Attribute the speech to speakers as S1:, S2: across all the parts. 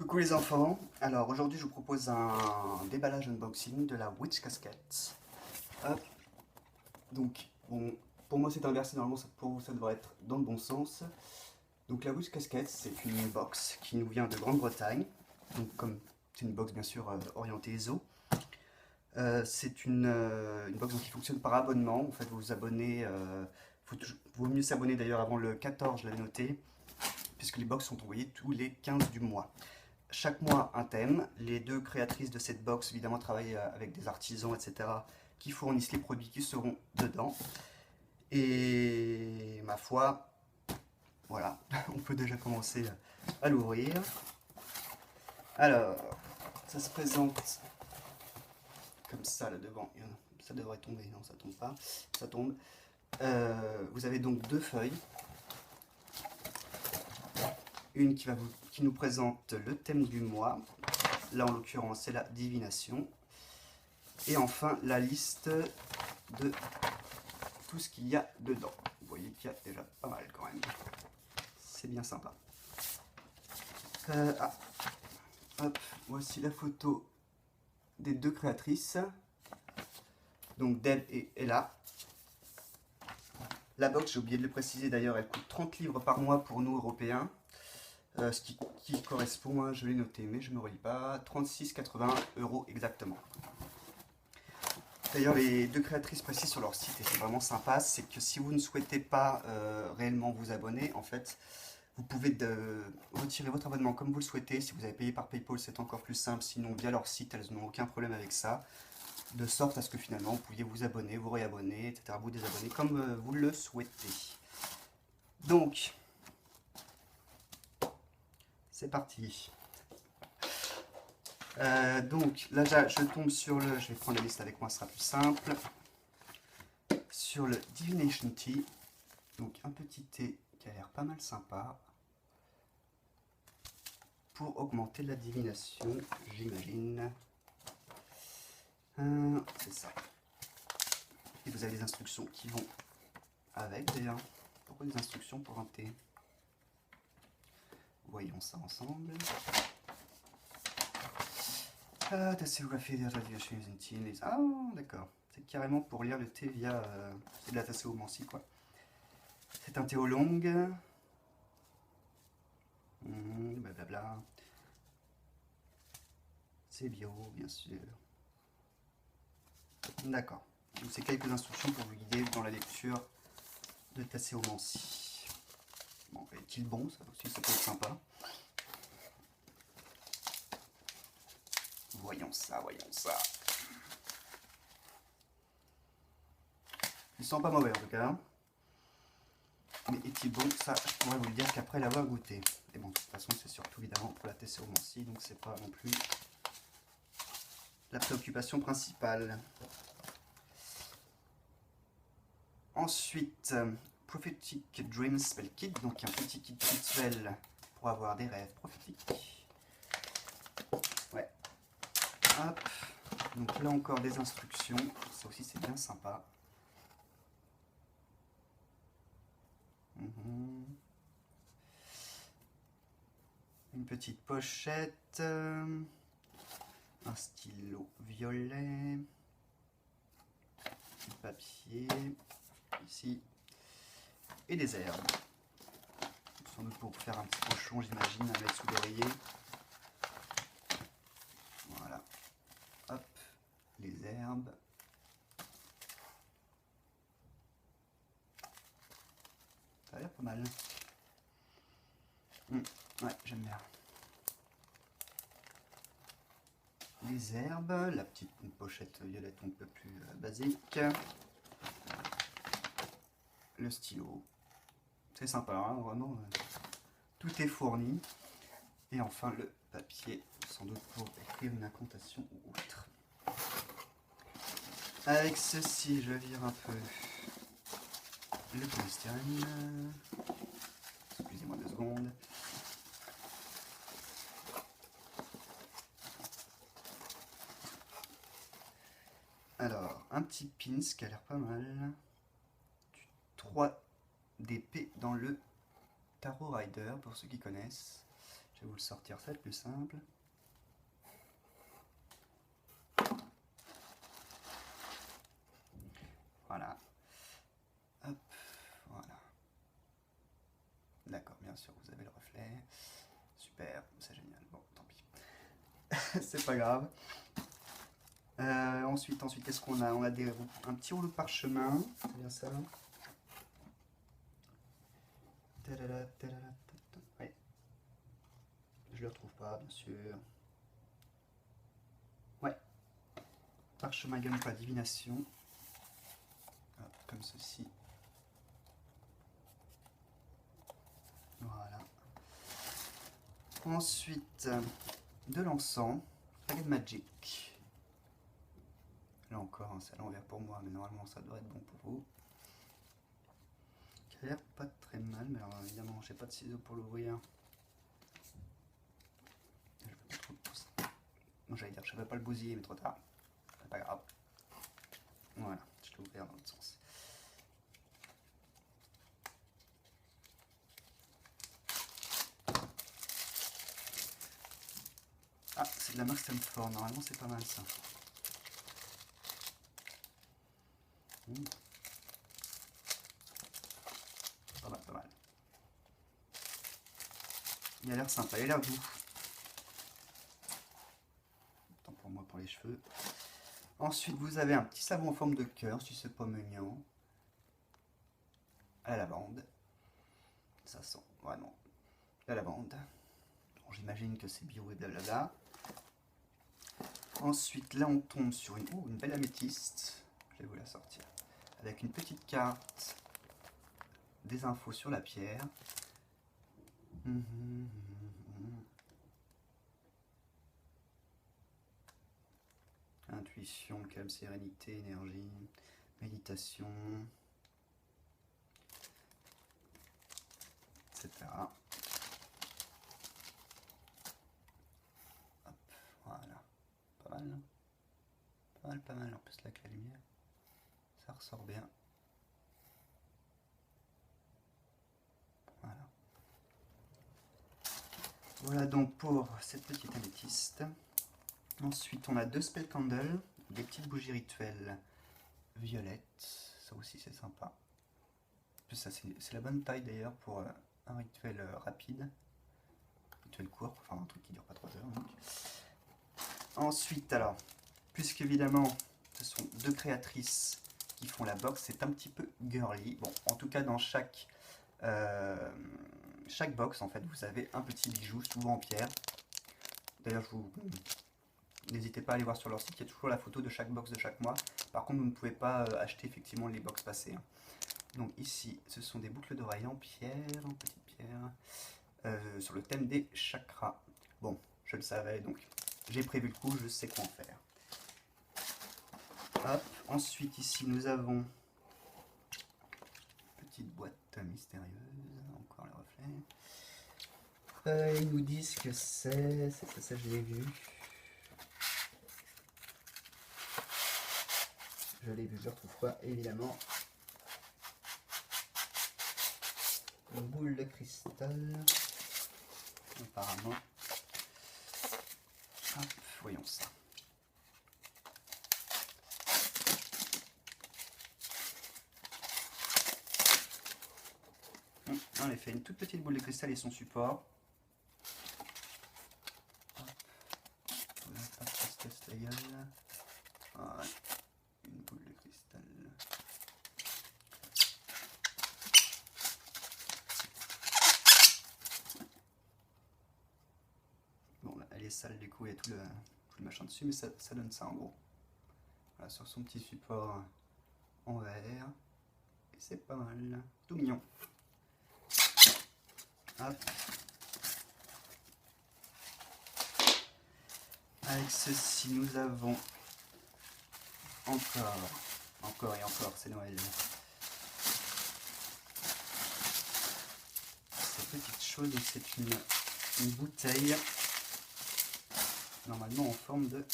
S1: Coucou les enfants, alors aujourd'hui je vous propose un déballage unboxing de la Witch Casket. Hop. Donc, bon, pour moi c'est inversé, normalement pour vous ça devrait être dans le bon sens. Donc la Witch Casket c'est une box qui nous vient de Grande-Bretagne, donc comme c'est une box bien sûr orientée ESO. C'est une box qui fonctionne par abonnement, en fait vous vous abonnez, vaut mieux s'abonner d'ailleurs avant le 14, je l'avais noté, puisque les box sont envoyées tous les 15 du mois. Chaque mois un thème. Les deux créatrices de cette box évidemment travaillent avec des artisans, etc., qui fournissent les produits qui seront dedans. Et ma foi, voilà, on peut déjà commencer à l'ouvrir. Alors, ça se présente comme ça là devant. Ça devrait tomber, non ça tombe pas, ça tombe. Vous avez donc deux feuilles. Une qui nous présente le thème du mois. Là en l'occurrence c'est la divination. Et enfin la liste de tout ce qu'il y a dedans. Vous voyez qu'il y a déjà pas mal quand même. C'est bien sympa. Hop, voici la photo des deux créatrices. Donc Deb et Ella. La box, j'ai oublié de le préciser d'ailleurs, elle coûte 30 livres par mois pour nous Européens. Ce qui correspond, je l'ai noté mais je ne me relis pas, 36,80 € exactement. D'ailleurs, les deux créatrices précisent sur leur site, et c'est vraiment sympa, c'est que si vous ne souhaitez pas réellement vous abonner, en fait, vous pouvez retirer votre abonnement comme vous le souhaitez. Si vous avez payé par PayPal, c'est encore plus simple. Sinon, via leur site, elles n'ont aucun problème avec ça. De sorte à ce que finalement, vous pouviez vous abonner, vous réabonner, etc., vous désabonner comme vous le souhaitez. Donc, c'est parti. Donc là je tombe sur le, je vais prendre la liste avec moi, ce sera plus simple, sur le Divination Tea, donc un petit thé qui a l'air pas mal sympa, pour augmenter la divination, j'imagine, c'est ça, et vous avez les instructions qui vont avec d'ailleurs. Pourquoi des instructions pour un thé? Voyons ça ensemble. Ah, d'accord. C'est carrément pour lire le thé via... c'est de la tasséomancie, quoi. C'est un thé au long. Blablabla. C'est bio, bien sûr. D'accord. Donc c'est quelques instructions pour vous guider dans la lecture de tasséomancie. Bon, est-il bon? Ça aussi, ça peut être sympa. Voyons ça, voyons ça. Il sent pas mauvais en tout cas. Mais est-il bon? Ça, je pourrais vous le dire qu'après l'avoir goûté. Et bon, de toute façon, c'est surtout évidemment pour la tasséomancie, donc c'est pas non plus la préoccupation principale. Ensuite, Prophetic Dreams Spell Kit, donc un petit kit rituel pour avoir des rêves prophétiques. Ouais. Hop. Donc là encore des instructions, ça aussi c'est bien sympa. Une petite pochette, un stylo violet, du papier, ici, et des herbes. Sans doute pour faire un petit pochon, j'imagine, à mettre sous l'oreiller. Voilà. Hop, les herbes. Ça a l'air pas mal. Ouais, j'aime bien. Les herbes, la petite pochette violette un peu plus basique. Le stylo. C'est sympa, hein, vraiment. Tout est fourni. Et enfin le papier, sans doute pour écrire une incantation ou autre. Avec ceci, je vire un peu le polystyrène. Excusez-moi 2 secondes. Alors, un petit pins qui a l'air pas mal. 3 d'épée dans le Tarot Rider, pour ceux qui connaissent. Je vais vous le sortir, ça va être plus simple. Voilà. Hop, voilà. D'accord, bien sûr, vous avez le reflet. Super, c'est génial. Bon, tant pis. C'est pas grave. Ensuite, qu'est-ce qu'on a? On a un petit rouleau de parchemin. C'est bien ça. Ouais. Je le retrouve pas, bien sûr. Ouais. Parchemin gamme pour la divination. Hop, comme ceci. Voilà. Ensuite, de l'encens. Packet Magic. Là encore, hein, c'est à l'envers pour moi, mais normalement ça devrait être bon pour vous. Qui a l'air pas très mal, mais alors évidemment, j'ai pas de ciseaux pour l'ouvrir. Je vais pas trop pousser. Non, j'allais dire, je ne vais pas le bousiller, mais trop tard. C'est pas grave. Voilà, je l'ai ouvert dans l'autre sens. Ah, c'est de la marque Stanford. Normalement, c'est pas mal ça. Pas mal, pas mal. Il a l'air sympa, il a l'air doux. Tant pour moi pour les cheveux. Ensuite, vous avez un petit savon en forme de cœur, si c'est pas mignon. À la lavande. Ça sent vraiment la lavande. Bon, j'imagine que c'est bio et blablabla. Ensuite, là, on tombe sur une belle améthyste. Je vais vous la sortir. Avec une petite carte, des infos sur la pierre. Intuition, calme, sérénité, énergie, méditation, etc. Hop, voilà. Pas mal, hein? Pas mal, pas mal. En plus, là, avec la lumière, ça ressort bien. Voilà. Voilà donc pour cette petite améthyste. Ensuite, on a 2 spell candles, des petites bougies rituelles violettes. Ça aussi, c'est sympa. En plus, ça, c'est la bonne taille d'ailleurs pour un rituel rapide. Rituel court, enfin un truc qui dure pas 3 heures. Donc. Ensuite, alors, puisqu'évidemment, ce sont 2 créatrices qui font la box, c'est un petit peu girly. Bon, en tout cas, dans chaque box, en fait, vous avez un petit bijou, souvent en pierre. D'ailleurs, n'hésitez pas à aller voir sur leur site, il y a toujours la photo de chaque box de chaque mois. Par contre, vous ne pouvez pas acheter effectivement les box passées. Hein. Donc ici, ce sont des boucles d'oreilles en pierre, en petite pierre, sur le thème des chakras. Bon, je le savais, donc j'ai prévu le coup, je sais quoi en faire. Hop. Ensuite, ici, nous avons une petite boîte mystérieuse, encore les reflets. Ils nous disent que c'est ça, je l'ai vu. Je l'ai vu, je retrouve pas, évidemment. Une boule de cristal, apparemment. Hop, voyons ça. En effet, une toute petite boule de cristal et son support. Hop. Voilà, pas de test légal. Voilà. Une boule de cristal. Bon, là, elle est sale du coup, il y a tout le machin dessus, mais ça donne ça en gros. Voilà, sur son petit support en verre. Et c'est pas mal. Tout mignon. Hop. Avec ceci, nous avons encore et encore, c'est Noël. Cette petite chose, c'est une bouteille, normalement en forme de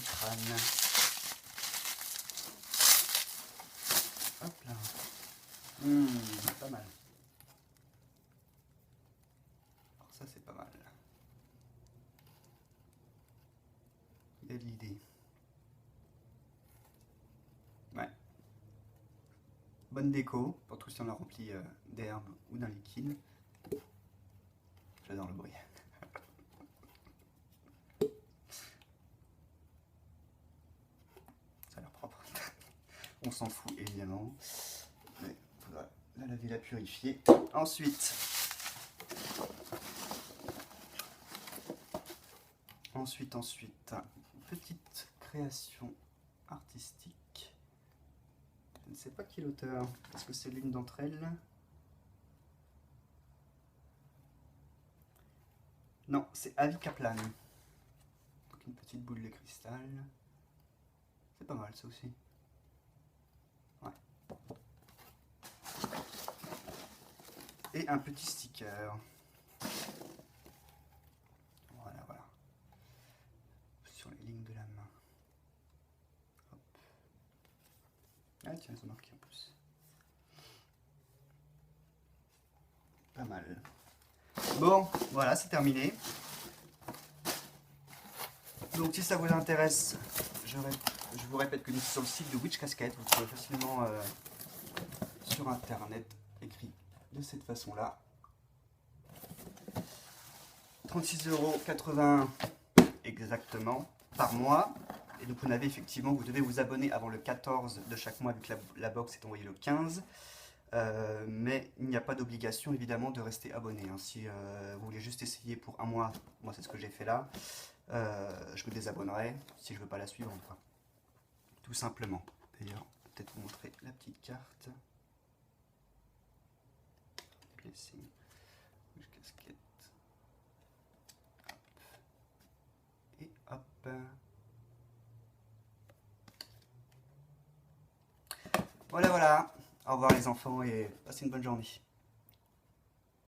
S1: crâne. Hop là. Pas mal. Alors ça, c'est pas mal. Il y a de l'idée. Ouais. Bonne déco, pour tout si on a rempli d'herbe ou d'un liquide. J'adore le bruit. Ça a l'air propre. On s'en fout évidemment. Mais il faudra la laver, la purifier. Ensuite, petite création artistique. Je ne sais pas qui est l'auteur. Est-ce que c'est l'une d'entre elles? Non, c'est Avi Kaplan. Donc une petite boule de cristal. C'est pas mal ça aussi. Ouais. Et un petit sticker. Voilà, voilà. Sur les lignes de la main. Hop. Ah tiens, ils ont marqué en plus. Pas mal. Bon, voilà, c'est terminé. Donc si ça vous intéresse, je vous répète que nous sommes sur le site de Witch Casquette. Vous trouvez facilement sur internet, écrit de cette façon-là. 36,80 € exactement par mois. Et donc vous devez vous abonner avant le 14 de chaque mois, vu que la box est envoyée le 15. Mais il n'y a pas d'obligation évidemment de rester abonné. Hein. Si vous voulez juste essayer pour un mois, moi c'est ce que j'ai fait là, je me désabonnerai si je veux pas la suivre. Enfin, tout simplement. D'ailleurs, peut-être vous montrer la petite carte. Blessing, casquette. Hop. Et hop. Voilà, voilà. Au revoir les enfants et passez une bonne journée.